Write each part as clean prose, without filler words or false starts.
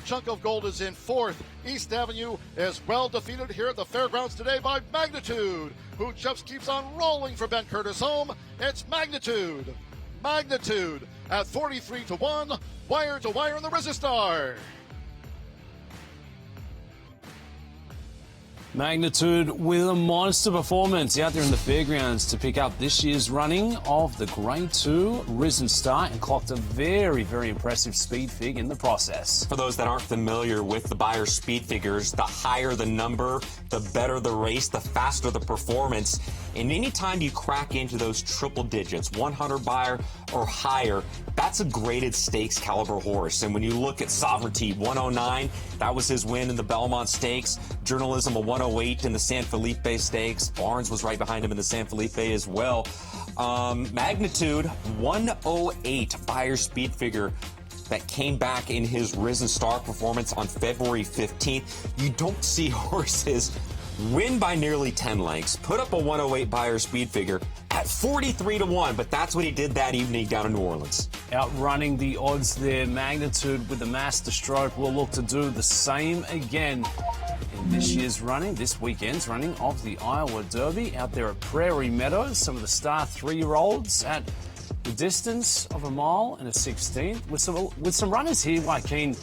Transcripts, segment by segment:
Chunk of Gold is in fourth. East Avenue is well defeated here at the fairgrounds today by Magnitude, who just keeps on rolling for Ben Curtis home. It's Magnitude. Magnitude at 43-1, wire to wire in the Resistar. Magnitude with a monster performance out there in the fairgrounds to pick up this year's running of the Grade 2 Risen Star and clocked a very, very impressive speed fig in the process. For those that aren't familiar with the Beyer speed figures, the higher the number, the better the race, the faster the performance. And anytime you crack into those triple digits, 100 Beyer or higher, that's a graded stakes caliber horse. And when you look at Sovereignty, 109, that was his win in the Belmont Stakes. Journalism, a 108 in the San Felipe Stakes. Barnes was right behind him in the San Felipe as well. Magnitude, 108 Beyer speed figure that came back in his Risen Star performance on February 15th. You don't see horses win by nearly 10 lengths, put up a 108 Beyer speed figure at 43-1, but that's what he did that evening down in New Orleans. Outrunning the odds there, Magnitude with the Master Stroke will look to do the same again in this year's running, this weekend's running of the Iowa Derby out there at Prairie Meadows. Some of the star 3-year-olds at the distance of 1 mile and a 16th. With some runners here, Joaquin,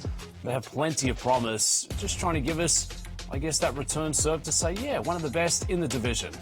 they have plenty of promise. Just trying to give us, I guess, that return serve to say, yeah, one of the best in the division.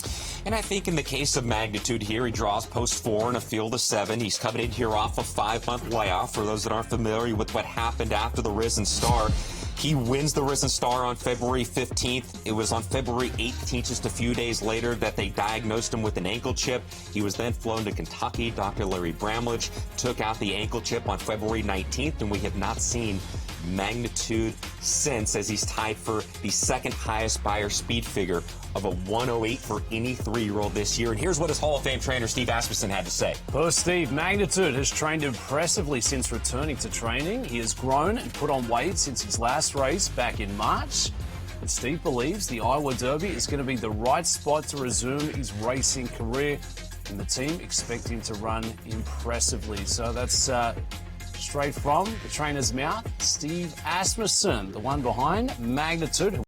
And I think in the case of Magnitude here, he draws post 4 in a field of 7. He's coming in here off a 5-month layoff. For those that aren't familiar with what happened after the Risen Star, he wins the Risen Star on February 15th. It was on February 18th, just a few days later, that they diagnosed him with an ankle chip. He was then flown to Kentucky. Dr. Larry Bramlage took out the ankle chip on February 19th, and we have not seen Magnitude since, as he's tied for the second highest Beyer speed figure of a 108 for any 3-year-old this year. And here's what his Hall of Fame trainer Steve Asmussen had to say. Well, Steve, Magnitude has trained impressively since returning to training. He has grown and put on weight since his last race back in March. And Steve believes the Iowa Derby is going to be the right spot to resume his racing career. And the team expect him to run impressively. So that's straight from the trainer's mouth, Steve Asmussen, the one behind Magnitude.